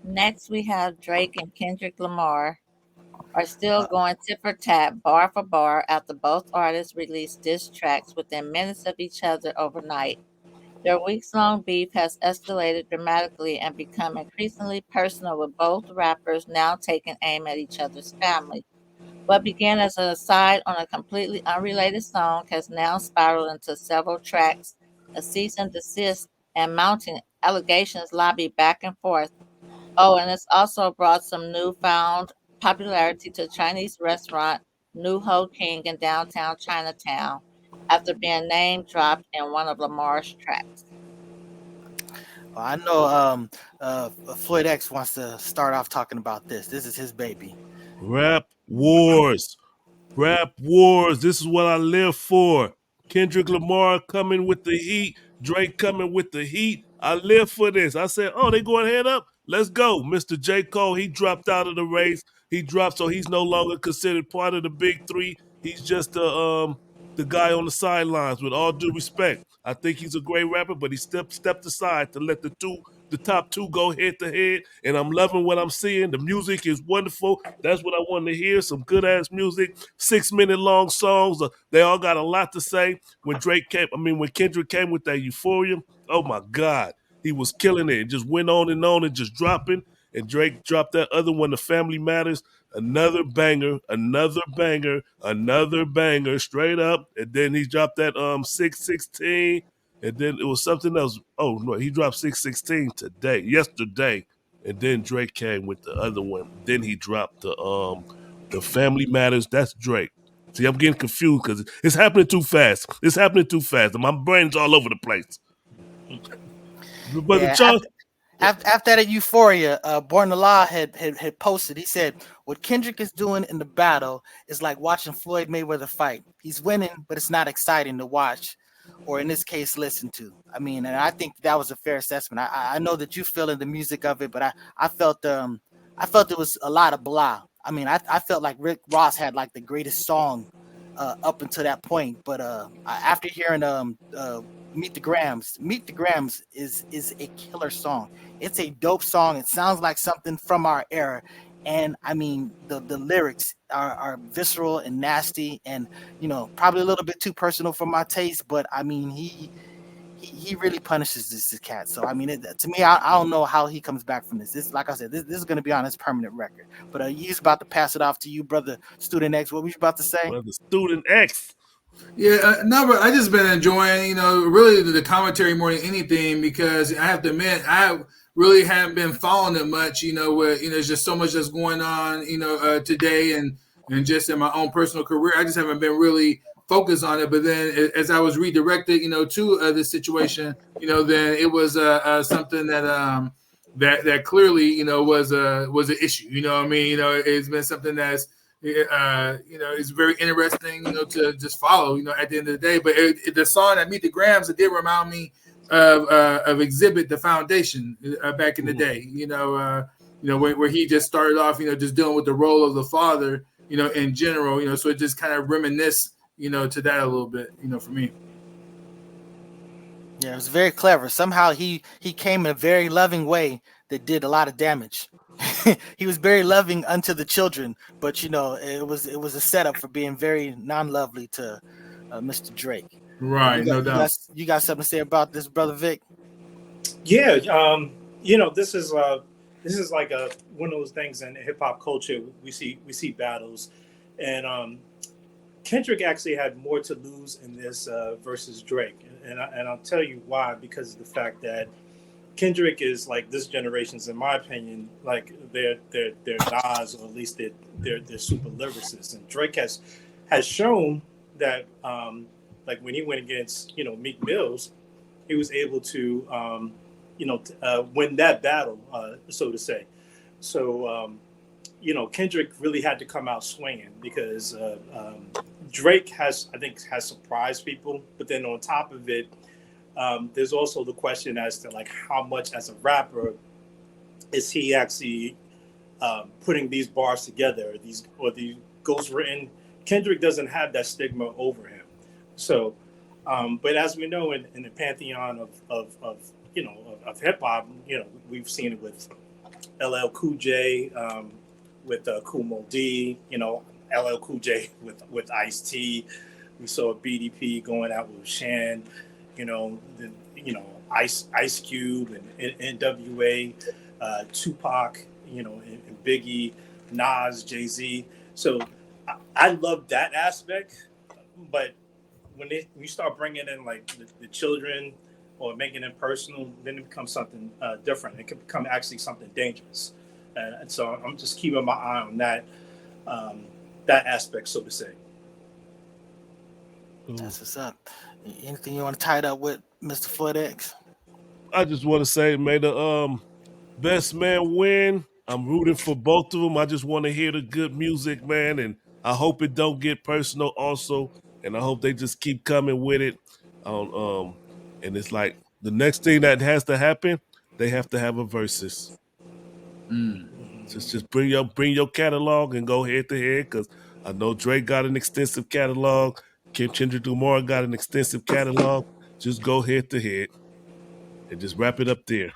Next, we have Drake and Kendrick Lamar are still going tit for tat, bar for bar, after both artists released diss tracks within minutes of each other overnight. Their weeks long beef has escalated dramatically and become increasingly personal, with both rappers now taking aim at each other's family. What began as an aside on a completely unrelated song has now spiraled into several tracks, a cease and desist, and mounting allegations lobby back and forth. Oh, and it's also brought some newfound popularity to Chinese restaurant New Ho King in downtown Chinatown after being name dropped in one of Lamar's tracks. Well, I know Floyd X wants to start off talking about this. This is his baby. Rap wars. Rap wars. This is what I live for. Kendrick Lamar coming with the heat. Drake coming with the heat. I live for this. I said, oh, they going head up? Let's go. Mr. J. Cole, he dropped out of the race. He dropped, so he's no longer considered part of the big three. He's just the guy on the sidelines, with all due respect. I think he's a great rapper, but he stepped aside to let the top two go head to head, and I'm loving what I'm seeing. The music is wonderful. That's what I wanted to hear. Some good ass music, 6 minute long songs. They all got a lot to say. When Kendrick came with that Euphoria, oh my God, he was killing it. It just went on and just dropping. And Drake dropped that other one, The Family Matters. Another banger, another banger, another banger, straight up. And then he dropped that 616. And then it was something else. Oh no, he dropped 616 yesterday. And then Drake came with the other one. Then he dropped the Family Matters. That's Drake. See, I'm getting confused because it's happening too fast. It's happening too fast, and my brain's all over the place. But the Yeah, Charles, after that Euphoria, Born the Law had posted. He said, "What Kendrick is doing in the battle is like watching Floyd Mayweather fight. He's winning, but it's not exciting to watch, or in this case, listen to." I mean, and I think that was a fair assessment. I know that you feel in the music of it, but I felt it was a lot of blah. I mean, I felt like Rick Ross had like the greatest song up until that point, but after hearing Meet the Grams is a killer song. It's a dope song. It sounds like something from our era. And I mean the lyrics are visceral and nasty and probably a little bit too personal for my taste, but I mean he really punishes this cat. So I mean to me I don't know how he comes back from this. This like I said, this is gonna be on his permanent record. But he's about to pass it off to you, brother Student X. What were you about to say? well, the Student X. Yeah, no, but I just been enjoying, really the commentary more than anything because I have to admit I really haven't been following it much. With there's just so much that's going on, today and just in my own personal career, I just haven't been really focused on it. But then as I was redirected, to this situation, then it was something that clearly, was an issue. You know what I mean? It's been something that's it's very interesting, to just follow, at the end of the day. But the song that Meet the Grams, it did remind me of Exhibit, the Foundation, back in the day. Where he just started off, just dealing with the role of the father, in general. So it just kind of reminisce, to that a little bit, for me. Yeah, it was very clever. Somehow he came in a very loving way that did a lot of damage. He was very loving unto the children, but it was a setup for being very non-lovely to Mr. Drake. Right, no doubt. You got something to say about this, brother Vic? Yeah, this is like one of those things in hip hop culture. We see battles, and Kendrick actually had more to lose in this versus Drake, and I'll tell you why. Because of the fact that Kendrick is like this generation's, in my opinion, like they're Nas, or at least they're super lyricists, and Drake has shown that like when he went against Meek Mills, he was able to win that battle, so to say. So Kendrick really had to come out swinging because Drake has surprised people, but then on top of it, there's also the question as to like how much as a rapper is he actually putting these bars together, these goals written. Kendrick doesn't have that stigma over him. So, but as we know in the pantheon of hip hop, we've seen it with LL Cool J with Kool Moe D. LL Cool J with Ice T. We saw BDP going out with Shan. Ice Cube and NWA, Tupac. And Biggie, Nas, Jay Z. So I love that aspect, but when you start bringing in like the children or making it personal, then it becomes something different. It can become actually something dangerous, and so I'm just keeping my eye on um, that aspect, so to say. That's what's up. Anything you want to tie it up with, Mr. Floyd X? I just want to say, may the best man win. I'm rooting for both of them. I just want to hear the good music, man, and I hope it don't get personal, also, and I hope they just keep coming with it. And it's like the next thing that has to happen, they have to have a versus. Just bring your catalog and go head to head, because I know Drake got an extensive catalog. Kendrick Lamar got an extensive catalog. Just go head to head and just wrap it up there.